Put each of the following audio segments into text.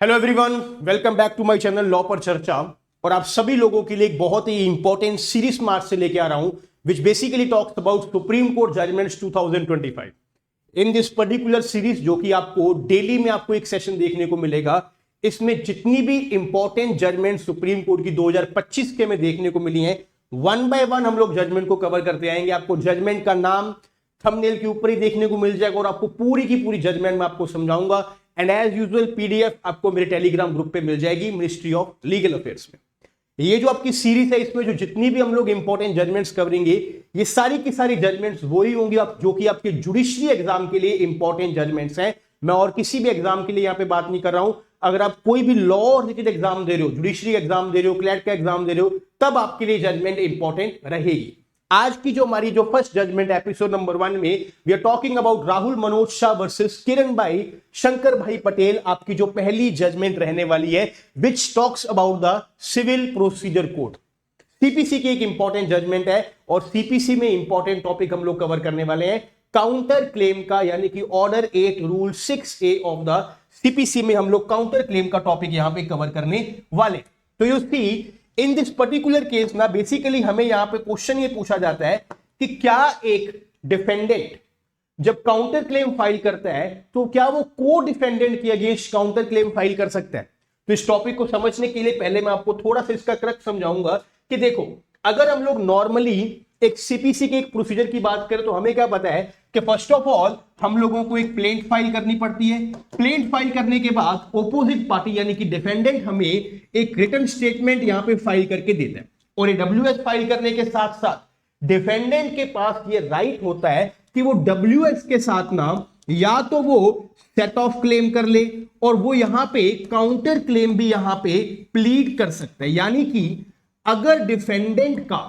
Hello everyone, welcome back to my channel law पर चर्चा। और आप सभी लोगों के लिए एक बहुत ही इंपॉर्टेंट सीरीज मार्च से लेके आ रहा हूं which basically talks about Supreme Court judgments 2025। In this particular series जो कि आपको डेली में आपको एक सेशन देखने को मिलेगा, इसमें जितनी भी इंपॉर्टेंट जजमेंट सुप्रीम कोर्ट की 2025 के में देखने को मिली हैं, वन बाय वन हम लोग जजमेंट को कवर करते आएंगे। आपको जजमेंट का नाम थंबनेल के ऊपर ही देखने को मिल जाएगा और आपको पूरी की पूरी जजमेंट में आपको समझाऊंगा। एंड एज यूजुअल पीडीएफ आपको मेरे टेलीग्राम ग्रुप पे मिल जाएगी मिनिस्ट्री ऑफ लीगल अफेयर्स में। ये जो आपकी सीरीज है, इसमें जो जितनी भी हम लोग इंपॉर्टेंट जजमेंट्स कवरेंगे, ये सारी की सारी जजमेंट्स वही होंगी जो कि आपके जुडिशरी एग्जाम के लिए इंपॉर्टेंट जजमेंट्स हैं। मैं और किसी भी एग्जाम के लिए यहां पे बात नहीं कर रहा हूं। अगर आप कोई भी लॉ रिलेटेड एग्जाम दे रहे हो, जुडिशरी एग्जाम दे रहे हो, क्लैट का एग्जाम दे रहे हो, तब आपके लिए जजमेंट इंपॉर्टेंट रहेगी। आज की जो हमारी जो फर्स्ट जजमेंट एपिसोड नंबर 1 में we are talking about Rahul Manoj Shah versus Kiran bhai Shankar भाई पटेल। आपकी जो पहली जजमेंट रहने वाली है which talks about the civil procedure code. CPC की एक इंपॉर्टेंट जजमेंट है और सीपीसी में इंपॉर्टेंट टॉपिक हम लोग कवर करने वाले हैं काउंटर क्लेम का, यानी कि order 8 rule 6A of the CPC में हम लोग काउंटर क्लेम का टॉपिक यहां पे कवर करने वाले। तो you see in this particular case ना, बेसिकली हमें यहां पे क्वेश्चन ये पूछा जाता है कि क्या एक डिफेंडेंट जब काउंटर क्लेम फाइल करता है तो क्या वो को डिफेंडेंट के अगेंस्ट काउंटर क्लेम फाइल कर सकता है। तो इस टॉपिक को समझने के लिए पहले मैं आपको थोड़ा सा इसका क्रक्स समझाऊंगा कि देखो, अगर हम लोग नॉर्मली एक सीपीसी के एक प्रोसीजर की बात करें तो हमें क्या पता है कि फर्स्ट ऑफ ऑल हम लोगों को एक प्लेंट फाइल करनी पड़ती है। प्लेंट फाइल करने के बाद ओपोजिट पार्टी यानी कि डिफेंडेंट हमें एक रिटन स्टेटमेंट यहां पे फाइल करके देता है। और ये डब्ल्यूएस फाइल करने के साथ साथ डिफेंडेंट के पास ये राइट होता है कि वो डब्ल्यूएस के साथ ना या तो वो सेट ऑफ क्लेम कर ले और वो यहां पे काउंटर क्लेम भी यहां पे प्लीड कर सकता है। यानी कि अगर डिफेंडेंट का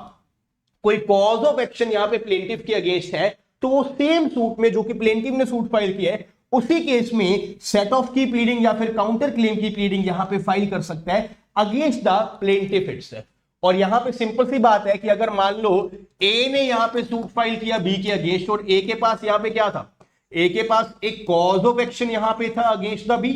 कोई कॉज ऑफ एक्शन यहां पे प्लेंटिफ के अगेंस्ट है तो वो सेम सूट में जो कि प्लेंटिफ ने सूट फाइल किया है उसी केस में सेट ऑफ की प्लीडिंग या फिर काउंटर क्लेम की प्लीडिंग यहां पे फाइल कर सकता है अगेंस्ट द प्लेंटिफ इटसेल्फ। और यहां पे सिंपल सी बात है कि अगर मान लो ए ने यहां पे सूट फाइल किया बी के अगेंस्ट और ए के पास यहां पे क्या था, ए के पास एक कॉज ऑफ एक्शन यहां पे था अगेंस्ट द बी,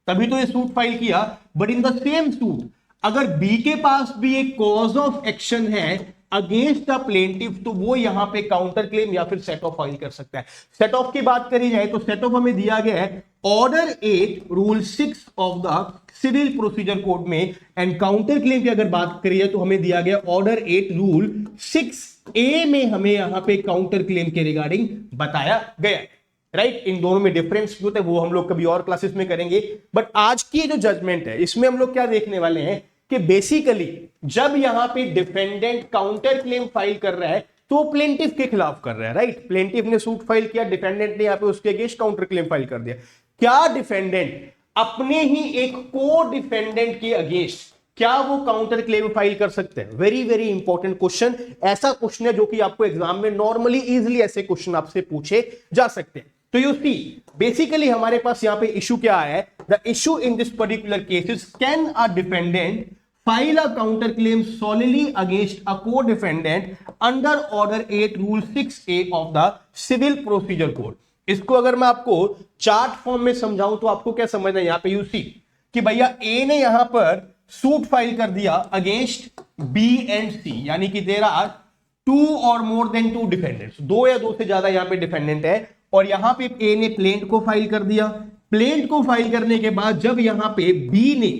तभी तो ये सूट फाइल किया। But in the same suit अगर बी के पास भी एक कॉज ऑफ एक्शन है अगेंस्ट द प्लेंटिफ तो वो यहां पे काउंटर क्लेम या फिर सेट ऑफ फाइल कर सकता है। सेट ऑफ की बात करी जाए तो सेट ऑफ हमें दिया गया है order 8 rule 6 of the civil procedure code में। एंड काउंटर क्लेम की अगर बात करी जाए तो हमें दिया गया ऑर्डर 8 रूल 6A में हमें यहां पे काउंटर क्लेम के रिगार्डिंग बताया गया है। राइट, इन दोनों में डिफरेंस क्यों होता है वो हम लोग कभी और क्लासेस में करेंगे। बट आज की जो जजमेंट है इसमें हम लोग क्या देखने वाले हैं कि बेसिकली जब यहां पे डिफेंडेंट काउंटर क्लेम फाइल कर रहा है तो प्लेंटिफ के खिलाफ कर रहा है। राइट, प्लेंटिफ ने सूट फाइल किया, डिफेंडेंट ने यहां पे उसके अगेंस्ट काउंटर क्लेम फाइल कर दिया। क्या डिफेंडेंट अपने ही एक को डिफेंडेंट के अगेंस्ट क्या वो काउंटर क्लेम फाइल कर सकते हैं? Very very important question. ऐसा क्वेश्चन है जो कि आपको एग्जाम में नॉर्मली इजिली ऐसे क्वेश्चन आपसे पूछे जा सकते हैं। तो यू सी बेसिकली हमारे पास यहां पे इशू क्या है, the issue in this particular case is can a defendant file a counter claim solely against a co-defendant under order 8 rule 6A of the civil procedure code। इसको अगर मैं आपको chart form में समझाऊं तो आपको क्या समझना है, यहां पे यू सी कि भैया ए ने यहां पर सूट फाइल कर दिया अगेंस्ट बी एंड सी, यानी कि देयर आर 2 और मोर देन 2 डिफेंडेंट्स, 2 या 2 से ज्यादा यहां पे डिफेंडेंट है। और यहां पे ए ने प्लेंट को फाइल कर दिया। प्लेंट को फाइल करने के बाद जब यहां पे बी ने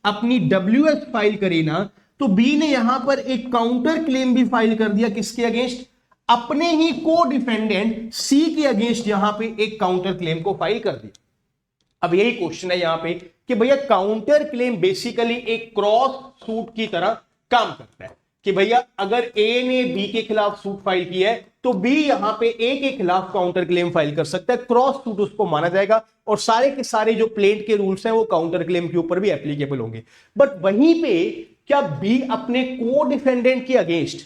अपनी डब्ल्यूएस फाइल करी ना तो बी ने यहां पर एक काउंटर क्लेम भी फाइल कर दिया। किसके अगेंस्ट? अपने ही को डिफेंडेंट सी के अगेंस्ट यहां पे एक काउंटर क्लेम को फाइल कर दिया। अब यही क्वेश्चन है यहां पे कि भैया काउंटर क्लेम बेसिकली एक क्रॉस सूट की तरह काम करता है कि भैया अगर ए ने बी के खिलाफ सूट फाइल की है तो बी यहां पे ए के खिलाफ काउंटर क्लेम फाइल कर सकता है। क्रॉस सूट उसको माना जाएगा और सारे के सारे जो प्लेंट के रूल्स हैं वो काउंटर क्लेम के ऊपर भी एप्लीकेबल होंगे। बट वहीं पे क्या बी अपने को डिफेंडेंट के अगेंस्ट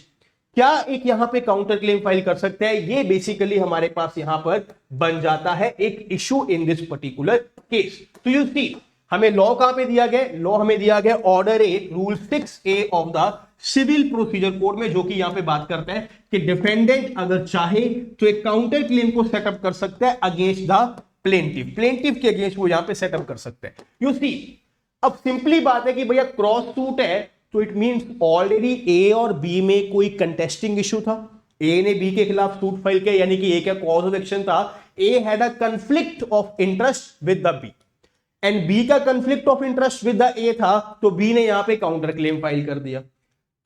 क्या एक यहां पे काउंटर क्लेम फाइल कर सकता है? ये बेसिकली हमारे पास यहां पर बन जाता है एक issue in this particular case. तो यू सी हमें लॉ कहां पे दिया गया? लॉ हमें दिया गया order 8 rule 6A of the civil procedure code में, जो कि यहां पे बात करता है कि डिफेंडेंट अगर चाहे तो एक काउंटर क्लेम को सेटअप कर सकता है अगेंस्ट द प्लेंटिफ के अगेंस्ट वो यहां पे सेटअप कर सकते हैं। यू सी अब सिंपली बात है कि भैया क्रॉस सूट है तो इट मींस ऑलरेडी ए और बी में कोई कंटेस्टिंग इशू था, ए ने बी के खिलाफ सूट फाइल किया, यानी कि ए का कॉज ऑफ एक्शन था, A had a conflict of interest with the B and B का conflict of interest with the A था, तो बी ने यहां पे काउंटर क्लेम फाइल कर दिया।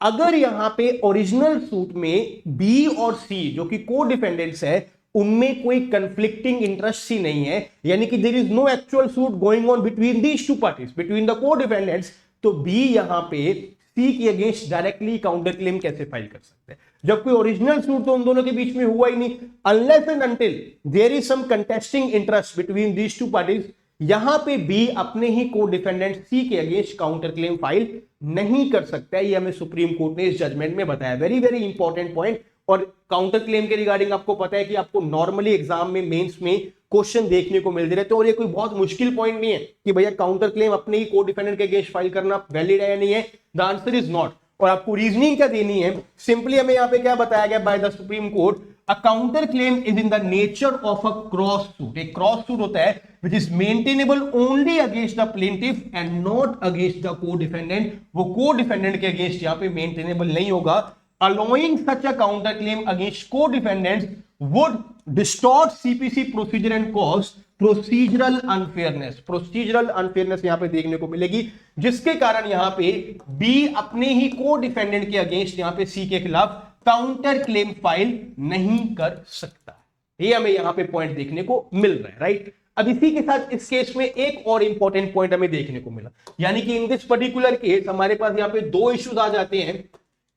अगर यहां पे ओरिजिनल सूट में बी और सी जो कि को डिफेंडेंट्स है उनमें कोई कंफ्लिक्टिंग इंटरेस्ट ही नहीं है, यानी कि there is no actual suit going on between these two parties, between the co defendants, तो बी यहां पे सी के अगेंस्ट डायरेक्टली काउंटर क्लेम कैसे फाइल कर सकते हैं, जब कोई ओरिजिनल सूट तो उन दोनों के बीच में हुआ ही नहीं। Unless and until there is some contesting interest between these two parties, यहां पे बी अपने ही को डिफेंडेंट सी के अगेंस्ट काउंटर क्लेम फाइल नहीं कर सकता है। ये हमें सुप्रीम कोर्ट ने इस जजमेंट में बताया, वेरी वेरी इंपॉर्टेंट पॉइंट। और काउंटर क्लेम के रिगार्डिंग आपको पता है कि आपको नॉर्मली एग्जाम में मेंस में क्वेश्चन देखने को मिलते रहते हैं, और ये कोई बहुत मुश्किल पॉइंट नहीं है कि भैया काउंटर क्लेम अपने ही को डिफेंडेंट के अगेंस्ट फाइल करना वैलिड है या नहीं है। The answer is not. और आपको रीजनिंग क्या देनी है, सिंपली हमें यहां पे क्या बताया गया by the supreme court, a counter claim is in the nature of a cross suit. एक क्रॉस सूट होता है which is maintainable only against the plaintiff and not against the को डिफेंडेंट। वो को डिफेंडेंट के अगेंस्ट यहां पे maintainable नहीं होगा। Allowing such a counter claim against co-defendants would distort CPC procedure and cause procedural unfairness. Procedural unfairness यहां पे देखने को मिलेगी, जिसके कारण यहां पे बी अपने ही को डिफेंडेंट के अगेंस्ट यहां पे सी के खिलाफ काउंटर क्लेम फाइल नहीं कर सकता। ये हमें यहां पे पॉइंट देखने को मिल रहा है, राइट। अब इसी के साथ इस केस में एक और इंपॉर्टेंट पॉइंट हमें देखने को मिला, यानी कि इन दिस पर्टिकुलर केस हमारे पास यहां पे दो इश्यूज आ जाते हैं।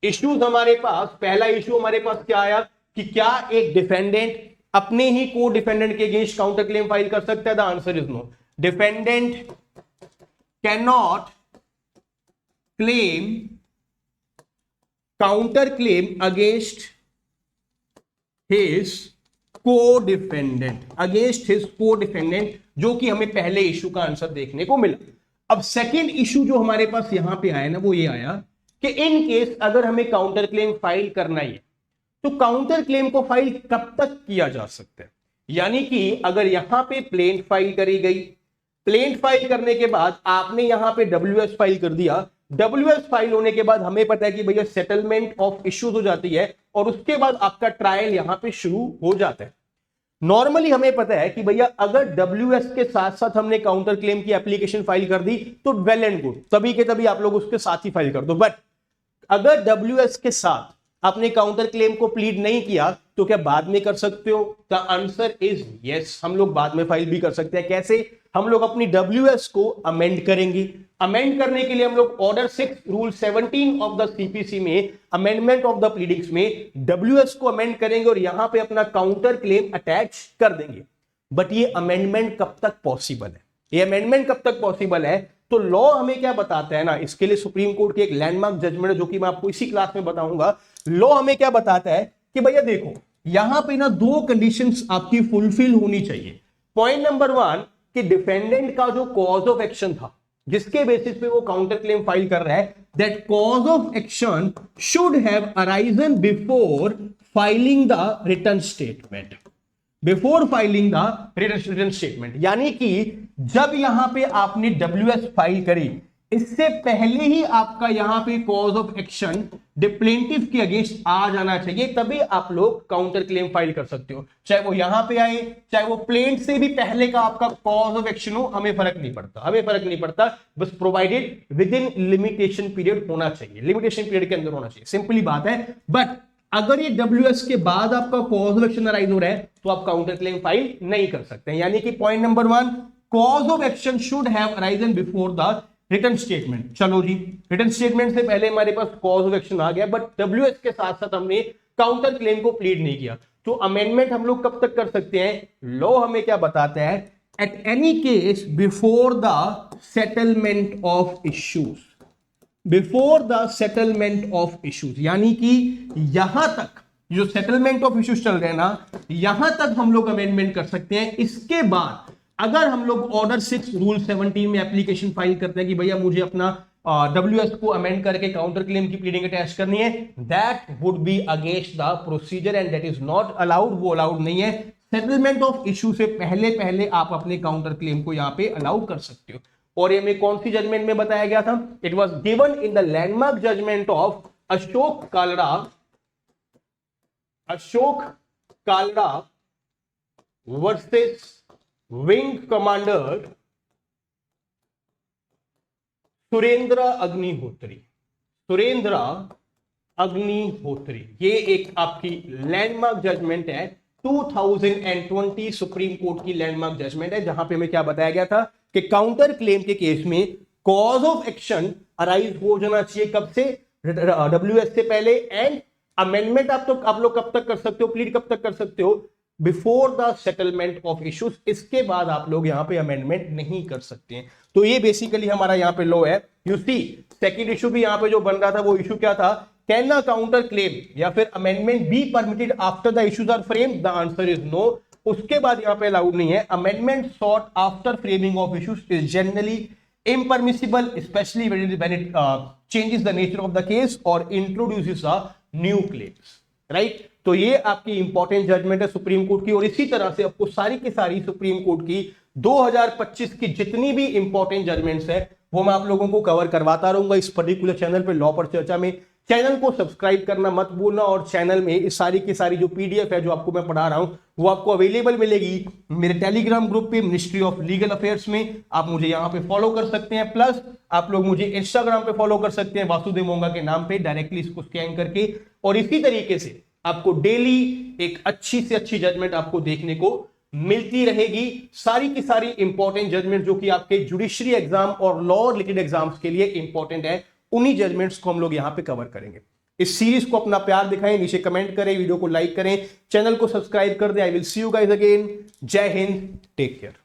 इश्यूज हमारे पास, पहला इश्यू हमारे पास क्या आया कि क्या एक डिफेंडेंट अपने ही को डिफेंडेंट के अगेंस्ट काउंटर क्लेम फाइल कर सकता है। The answer is no. Defendant can not claim counter claim against his co defendant, against his co defendant, जो कि हमें पहले इश्यू का आंसर देखने को मिला। अब सेकेंड इश्यू जो हमारे पास यहां पे आया ना, वो ये आया कि इन केस अगर हमें काउंटर क्लेम फाइल करना ही है तो काउंटर क्लेम को फाइल कब तक किया जा सकता है। यानी कि अगर यहां पे प्लेंट फाइल करी गई, प्लेंट फाइल करने के बाद आपने यहां पे डब्ल्यूएस फाइल कर दिया, डब्ल्यूएस फाइल होने के बाद हमें पता है कि भैया सेटलमेंट ऑफ इश्यूज हो जाती है और उसके बाद आपका ट्रायल यहां पे शुरू हो जाता है। नॉर्मली हमें पता है कि भैया अगर डब्ल्यूएस के साथ साथ हमने काउंटर क्लेम की एप्लीकेशन फाइल कर दी तो वेल एंड गुड, तभी के तभी आप लोग उसके साथ ही फाइल कर दो। बट अगर डब्ल्यूएस के साथ आपने काउंटर क्लेम को प्लीड नहीं किया तो क्या बाद में कर सकते हो? द आंसर इज यस, हम लोग बाद में फाइल भी कर सकते हैं। कैसे? हम लोग अपनी डब्ल्यूएस को अमेंड करेंगे। अमेंड करने के लिए हम लोग order 6 rule 17 of the CPC में अमेंडमेंट ऑफ द प्लीडिंग्स में डब्ल्यूएस को अमेंड करेंगे और यहां पे अपना काउंटर क्लेम अटैच कर देंगे। बट ये अमेंडमेंट कब तक पॉसिबल है? ये अमेंडमेंट कब तक पॉसिबल है? तो लॉ हमें क्या बताता है ना, इसके लिए सुप्रीम कोर्ट की एक लैंडमार्क जजमेंट है जो कि मैं आपको इसी क्लास में बताऊंगा। लॉ हमें क्या बताता है कि भैया देखो यहां पे ना दो कंडीशंस आपकी फुलफिल होनी चाहिए। पॉइंट नंबर 1 कि डिफेंडेंट का जो कॉज ऑफ एक्शन था जिसके बेसिस पे वो काउंटर क्लेम फाइल कर रहा है, that cause of action should have arisen before filing the return statement. Before filing the return statement, यानी कि जब यहां पे आपने डब्ल्यूएस फाइल करी इससे पहले ही आपका यहां पे कॉज ऑफ एक्शन प्लेंटिफ के अगेंस्ट आ जाना चाहिए, तभी आप लोग काउंटर क्लेम फाइल कर सकते हो। चाहे वो यहां पे आए, चाहे वो प्लेंट से भी पहले का आपका कॉज ऑफ एक्शन हो, हमें फर्क नहीं पड़ता, हमें फर्क नहीं पड़ता। बस provided with in limitation period होना चाहिए, लिमिटेशन पीरियड के अंदर होना चाहिए, सिंपली बात है। बट अगर ये डब्ल्यूएस के बाद आपका कॉज ऑफ एक्शन अराइज हो रहा है तो आप काउंटर क्लेम फाइल नहीं कर सकते। यानी कि point number 1, cause of action should have arisen before the return statement. चलो जी, रिटर्न स्टेटमेंट से पहले हमारे पास कॉज ऑफ एक्शन आ गया, बट डब्ल्यूएस के साथ साथ हमने काउंटर क्लेम को प्लीड नहीं किया, तो अमेंडमेंट हम लोग कब तक कर सकते हैं? लॉ हमें क्या बताता है? At any case before the settlement of issues, before the settlement of issues, यानी कि यहां तक जो सेटलमेंट ऑफ इश्यूज चल रहे हैं ना, यहां तक हम लोग अमेंडमेंट कर सकते हैं। इसके बाद अगर हम लोग ऑर्डर 6 रूल 17 में एप्लीकेशन फाइल करते हैं कि भैया मुझे अपना डब्ल्यूएस को अमेंड करके काउंटर क्लेम की प्लीडिंग अटैच करनी है, that would be against the procedure and that is not allowed, वो अलाउड नहीं है। सेटलमेंट ऑफ इश्यू से पहले पहले आप अपने काउंटर क्लेम को यहां पे अलाउ कर सकते हो। और ये में कौन सी जजमेंट में बताया गया था? It was given in the landmark judgment of Ashok Kalra versus wing commander Surendra Agnihotri. ये एक आपकी लैंडमार्क जजमेंट है, 2020 सुप्रीम कोर्ट की लैंडमार्क जजमेंट है, जहां पे हमें क्या बताया गया था कि काउंटर क्लेम के केस में कॉज ऑफ एक्शन अराइज हो जाना चाहिए कब से? WS से पहले, एंड अमेंडमेंट आप लोग कब तक कर सकते हो, प्लीड कब तक कर सकते हो? Before the settlement of issues. इसके बाद आप लोग यहां पे अमेंडमेंट नहीं कर सकते हैं। तो ये बेसिकली हमारा यहां पे लॉ है। यू सी सेकंड इशू भी यहां पे जो बन रहा था वो इशू क्या था? कैन अ काउंटर क्लेम या फिर amendment be permitted after the issues are framed? The answer is no. उसके बाद यहां पे अलाउड नहीं है। Amendment sought after framing of issues is generally impermissible, especially when it changes the nature of the case or introduces a new claims, right? तो ये आपकी important judgement है सुप्रीम कोर्ट की, और इसी तरह से आपको सारी की सारी सुप्रीम कोर्ट की 2025 की जितनी भी इंपॉर्टेंट जजमेंट्स है वो मैं आप लोगों को कवर करवाता रहूंगा इस पर्टिकुलर चैनल पे, लॉ पर चर्चा में। चैनल को सब्सक्राइब करना मत भूलना, और चैनल में इस सारी की सारी जो पीडीएफ है जो आपको मैं पढ़ा रहा हूं वो आपको अवेलेबल मिलेगी मेरे टेलीग्राम ग्रुप पे, मिनिस्ट्री ऑफ लीगल अफेयर्स में। आप मुझे यहां पे फॉलो कर सकते हैं, प्लस आप लोग मुझे इंस्टाग्राम पे फॉलो कर सकते हैं वासुदेव मोंगा के नाम पे, डायरेक्टली इसको स्कैन करके। और इसी तरीके से आपको डेली एक अच्छी से अच्छी जजमेंट आपको देखने को मिलती रहेगी। सारी की सारी इंपॉर्टेंट जजमेंट जो कि आपके जुडिशरी एग्जाम और लॉ रिलेटेड एग्जाम्स के लिए इंपॉर्टेंट है, उन्हीं जजमेंट्स को हम लोग यहां पे कवर करेंगे। इस सीरीज को अपना प्यार दिखाएं, नीचे कमेंट करें, वीडियो को लाइक करें, चैनल को सब्सक्राइब कर दें। I will see you guys again. जय हिंद, टेक केयर।